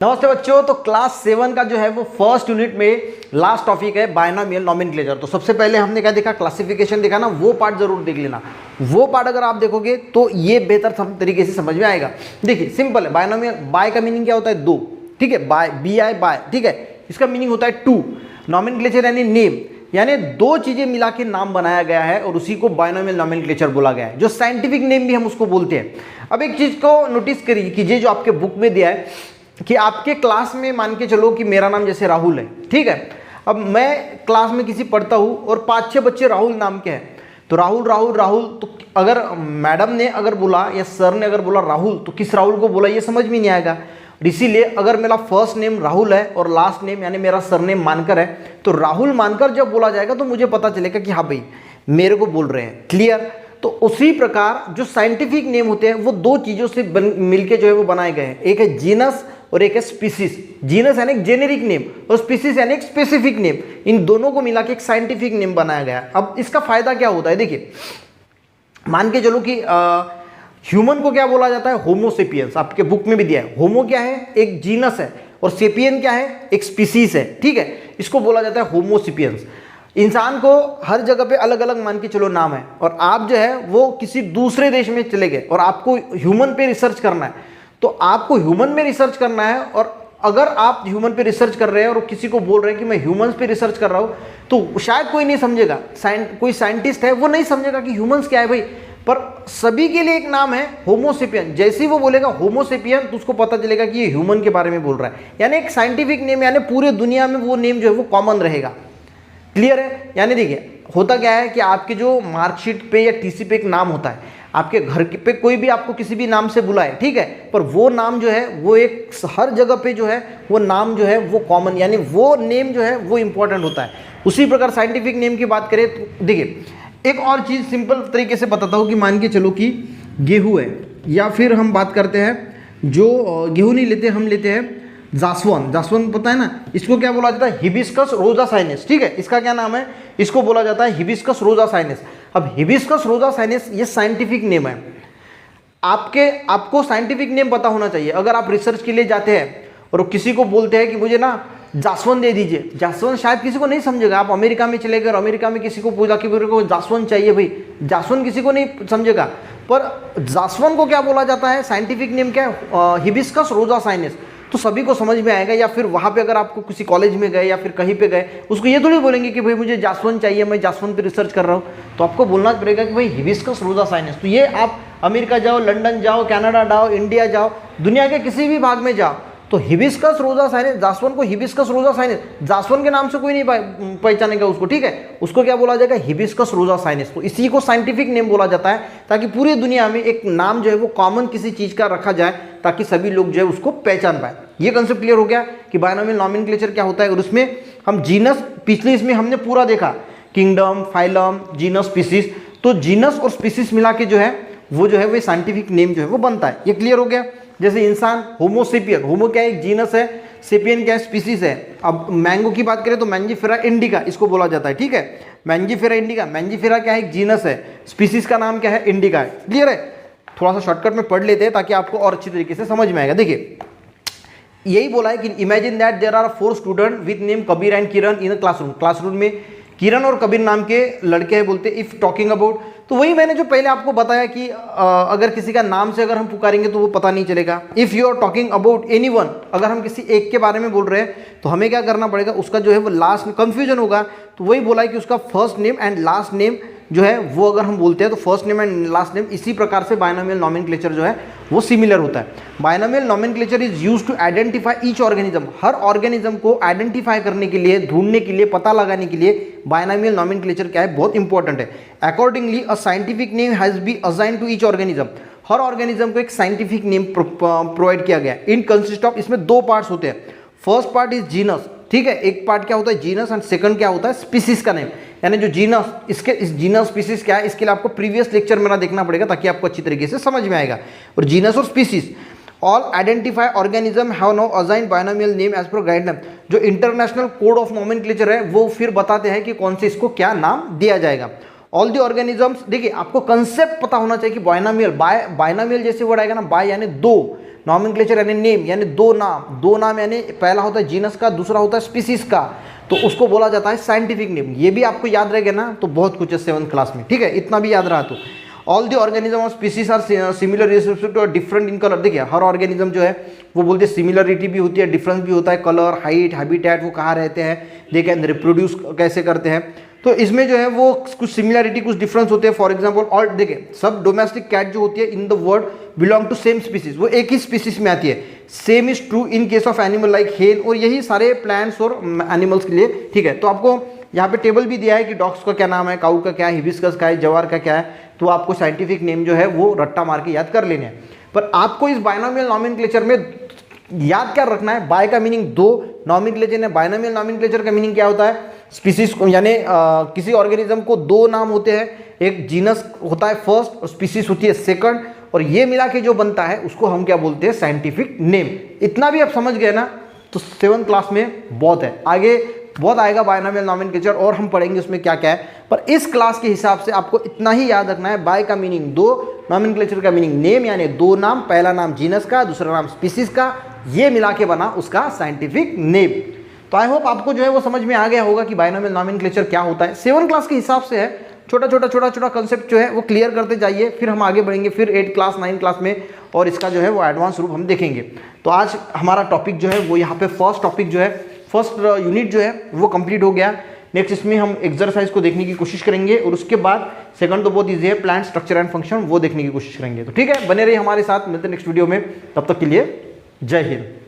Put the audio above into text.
नमस्ते बच्चों। तो क्लास 7 का जो है वो फर्स्ट यूनिट में लास्ट टॉपिक है बायनोमियल नोमेनक्लेचर। तो सबसे पहले हमने क्या देखा, क्लासिफिकेशन देखा ना, वो पार्ट जरूर देख लेना। वो पार्ट अगर आप देखोगे तो ये बेहतर तरीके से समझ में आएगा। देखिए सिंपल है, बायनोमियल बाय का मीनिंग क्या होता है, दो, ठीक है, बाय BI बाय, ठीक है। इसका मीनिंग होता है टू। नोमेनक्लेचर यानी नेम, यानी दो चीजें मिला के नाम बनाया गया है और उसी को बायनोमियल नोमेनक्लेचर बोला गया है। जो साइंटिफिक नेम भी हम उसको बोलते हैं। अब एक चीज को नोटिस कीजिए जो आपके बुक में दिया है कि आपके क्लास में मान के चलो कि मेरा नाम जैसे राहुल है, ठीक है। अब मैं क्लास में किसी पढ़ता हूँ और 5-6 बच्चे राहुल नाम के हैं, तो राहुल राहुल राहुल, तो अगर मैडम ने अगर बोला या सर ने अगर बोला राहुल, तो किस राहुल को बोला ये समझ में नहीं आएगा। इसीलिए अगर मेरा फर्स्ट नेम राहुल है और लास्ट नेम यानी मेरा सरनेम मानकर है, तो राहुल मानकर जब बोला जाएगा तो मुझे पता चलेगा कि हाँ भाई मेरे को बोल रहे हैं। क्लियर। तो उसी प्रकार जो साइंटिफिक नेम होते हैं वो दो चीजों से मिलके जो है वो बनाए गए हैं। एक है जीनस और एक है स्पीसीज। जीनस यानी एक जेनेरिक नेम और स्पीसीज यानी एक स्पेसिफिक नेम। इन दोनों को मिला के एक साइंटिफिक नेम बनाया गया है। अब इसका फायदा क्या होता है, देखिए मान के चलो कि ह्यूमन को क्या बोला जाता है, होमोसेपियंस। आपके बुक में भी दिया है। होमो क्या है, एक जीनस है, और सेपियन क्या है, एक स्पीसीज है, ठीक है। इसको बोला जाता है होमोसेपियंस। इंसान को हर जगह पे अलग अलग मान के चलो नाम है, और आप जो है वो किसी दूसरे देश में चले गए और आपको ह्यूमन पे रिसर्च करना है, तो आपको ह्यूमन में रिसर्च करना है। और अगर आप ह्यूमन पे रिसर्च कर रहे हैं और किसी को बोल रहे हैं कि मैं ह्यूमंस पे रिसर्च कर रहा हूं, तो शायद कोई नहीं समझेगा। कोई साइंटिस्ट है वो नहीं समझेगा कि ह्यूमंस क्या है भाई, पर सभी के लिए एक नाम है होमोसेपियन। जैसे ही वो बोलेगा होमोसेपियन तो उसको पता चलेगा कि ये ह्यूमन के बारे में बोल रहा है। यानी एक साइंटिफिक नेम, यानी पूरे दुनिया में वो नेम जो है वो कॉमन रहेगा। क्लियर है। यानी देखिए होता क्या है कि आपके जो मार्कशीट पे या टीसी पे एक नाम होता है, आपके घर पे कोई भी आपको किसी भी नाम से बुलाए, ठीक है, पर वो नाम जो है वो एक हर जगह पे जो है वो नाम जो है वो कॉमन, यानी वो नेम जो है वो इंपॉर्टेंट होता है। उसी प्रकार साइंटिफिक नेम की बात करें तो देखिए एक और चीज़ सिंपल तरीके से बताता हूँ कि मान के चलो कि गेहूँ है, या फिर हम बात करते हैं जो गेहूँ नहीं लेते, हम लेते हैं जासवन। जासवन पता है ना, इसको क्या बोला जाता है, हिबिस्कस रोजा साइनेस, ठीक है। इसका क्या नाम है, इसको बोला जाता है हिबिस्कस रोजा साइनेस। अब हिबिस्कस रोजा साइनेस ये साइंटिफिक नेम है। आपको साइंटिफिक नेम पता होना चाहिए। अगर आप रिसर्च के लिए जाते हैं और किसी को बोलते हैं कि मुझे ना जासवन दे दीजिए, जासवन शायद किसी को नहीं समझेगा। आप अमेरिका में चले गए और अमेरिका में किसी को पूछा कि मेरे को जासवन चाहिए भाई, जासवन किसी को नहीं समझेगा। पर जासवन को क्या बोला जाता है, साइंटिफिक नेम क्या है, हिबिस्कस रोजा साइनेस, तो सभी को समझ में आएगा। या फिर वहाँ पे अगर आपको किसी कॉलेज में गए या फिर कहीं पे गए, उसको ये थोड़ी बोलेंगे कि भाई मुझे जासवन चाहिए, मैं जासवन पे रिसर्च कर रहा हूँ, तो आपको बोलना पड़ेगा कि भाई हिबिस्कस रोजा साइनेस। तो ये आप अमेरिका जाओ, लंदन जाओ, कनाडा जाओ, इंडिया जाओ, दुनिया के किसी भी भाग में जाओ, तो हिबिस्कस रोजा साइनेस, जासवन को हिबिस्कस रोजा साइनेस, जासवन के नाम से कोई नहीं पहचानेगा उसको, ठीक है। उसको क्या बोला जाएगा, हिबिस्कस रोजा साइनेस। तो इसी को साइंटिफिक नेम बोला जाता है, ताकि पूरी दुनिया में एक नाम जो है वो कॉमन किसी चीज का रखा जाए, ताकि सभी लोग जो है उसको पहचान पाए। ये कंसेप्ट क्लियर हो गया कि बायनोमियल नोमेनक्लेचर क्या होता है। और उसमें हम जीनस, पिछले इसमें हमने पूरा देखा, किंगडम, फाइलम, जीनस, स्पीसीज। तो जीनस और स्पीसीज मिला के जो है वो साइंटिफिक नेम जो है वो बनता है। ये क्लियर हो गया। जैसे इंसान होमोसेपियन, होमो क्या है, एक जीनस है, सेपियन क्या है, स्पीसीज है। अब मैंगो की बात करें तो मैंजीफेरा इंडिका इसको बोला जाता है, ठीक है। मैंजीफेरा इंडिका, मैंजीफेरा क्या है, एक जीनस है, स्पीसीज का नाम क्या है, इंडिका है। क्लियर है। थोड़ा सा शॉर्टकट में पढ़ लेते हैं ताकि आपको और अच्छी तरीके से समझ में आएगा। देखिए यही बोला है कि imagine that there are 4 student with name Kabir and Kiran in a classroom. Classroom में किरण और कबीर नाम के लड़के हैं। बोलते इफ टॉकिंग अबाउट, तो वही मैंने जो पहले आपको बताया कि अगर किसी का नाम से अगर हम पुकारेंगे तो वो पता नहीं चलेगा। If you are talking about anyone, अगर हम किसी एक के बारे में बोल रहे हैं तो हमें क्या करना पड़ेगा, उसका जो है वो लास्ट में कंफ्यूजन होगा। तो वही बोला है कि उसका first name and last name जो है वो अगर हम बोलते हैं तो first name and last name, इसी प्रकार से बायनोमियल नोमेनक्लेचर जो है वो सिमिलर होता है। Binomial nomenclature is used to identify each organism. हर ऑर्गेनिज्म को आइडेंटिफाई करने के लिए, ढूंढने के लिए, पता लगाने के लिए बायनोमियल नोमेनक्लेचर क्या है, बहुत इंपॉर्टेंट है। Accordingly a scientific name has be assign to each organism. हर ऑर्गेनिज्म को एक साइंटिफिक नेम प्रोवाइड किया गया है। इन कंसिस्ट ऑफ, इसमें 2 पार्ट्स होते हैं। फर्स्ट पार्ट इज जीनस, ठीक है, एक पार्ट क्या होता है जीनस, एंड सेकंड क्या होता है स्पीसीज का नेम। यानी जो जीनस, इस जीनस स्पीसीज क्या है, इसके लिए आपको प्रीवियस लेक्चर मेरा देखना पड़ेगा ताकि आपको अच्छी तरीके से समझ में आएगा। और जीनस और species all identify organism have no assign binomial name as per guideline. जो इंटरनेशनल कोड ऑफ नोमेनक्लेचर है वो फिर बताते हैं कि कौन से इसको क्या नाम दिया जाएगा। ऑल द ऑर्गेनिजम्स, देखिए आपको कंसेप्ट पता होना चाहिए कि बायनोमियल, बायनोमियल जैसे वर्ड आएगा ना, बाय यानी दो, नॉमेनक्लेचर यानी नेम, यानी दो नाम यानी पहला होता है जीनस का, दूसरा होता है स्पीसीज का, तो उसको बोला जाता है साइंटिफिक नेम। ये भी आपको याद रहेगा ना, तो बहुत कुछ है 7th क्लास में, ठीक है, इतना भी याद रहा तो। All the organism of species are similar respect to different in colour. देखिए हर ऑर्गेनिज्म जो है वो बोलते हैं सिमिलरिटी भी होती है, डिफरेंस भी होता है, कलर, हाइट, हैबिटेट, वो कहाँ रहते हैं, दे कैन रिप्रोड्यूस कैसे करते हैं, तो इसमें जो है वो कुछ सिमिलरिटी कुछ डिफरेंस होते हैं। फॉर एग्जांपल और देखिए सब डोमेस्टिक कैट जो होती है in the world belong to same species, वो एक ही स्पीसीज में आती है। Same is true in case of animal like hen, और यही सारे प्लांट्स और एनिमल्स के लिए, ठीक है। तो आपको यहाँ पे टेबल भी दिया है कि डॉग्स का क्या नाम है, काऊ का क्या है, हिबिस्कस का है, जवार का क्या है, तो आपको साइंटिफिक नेम जो है वो रट्टा मार के याद कर लेने हैं। पर आपको इस बायनोमियल नॉमेनक्लेचर में याद क्या रखना है, बाय का मीनिंग दो, नॉमेनक्लेचर है, बायनोमियल नॉमेनक्लेचर का मीनिंग क्या होता है, स्पीसीज को यानी किसी ऑर्गेनिज्म को दो नाम होते हैं, एक जीनस होता है फर्स्ट और स्पीसीज होती है सेकंड, और ये मिला के जो बनता है उसको हम क्या बोलते हैं, साइंटिफिक नेम। इतना भी आप समझ गए ना, तो 7th क्लास में बहुत है, आगे बहुत आएगा बायनोमियल नॉमेनक्लेचर और हम पढ़ेंगे उसमें क्या क्या है। पर इस क्लास के हिसाब से आपको इतना ही याद रखना है, बाय का मीनिंग दो, नॉमेनक्लेचर का मीनिंग नेम यानी दो नाम, पहला नाम जीनस का, दूसरा नाम स्पीसीज का, ये मिला के बना उसका साइंटिफिक नेम। तो आई होप आपको जो है वो समझ में आ गया होगा कि बायनोमियल नॉमेनक्लेचर क्या होता है। 7th क्लास के हिसाब से है, छोटा छोटा कंसेप्ट जो है वो क्लियर करते जाइए, फिर हम आगे बढ़ेंगे, फिर 8th क्लास 9th क्लास में, और इसका जो है वो एडवांस रूप हम देखेंगे। तो आज हमारा टॉपिक जो है वो यहाँ पे फर्स्ट टॉपिक जो है, फर्स्ट यूनिट जो है वो कंप्लीट हो गया। नेक्स्ट इसमें हम एक्सरसाइज को देखने की कोशिश करेंगे, और उसके बाद सेकंड तो बहुत ईजी है, प्लांट स्ट्रक्चर एंड फंक्शन, वो देखने की कोशिश करेंगे। तो ठीक है, बने रहिए हमारे साथ, मिलते हैं नेक्स्ट वीडियो में, तब तक के लिए जय हिंद।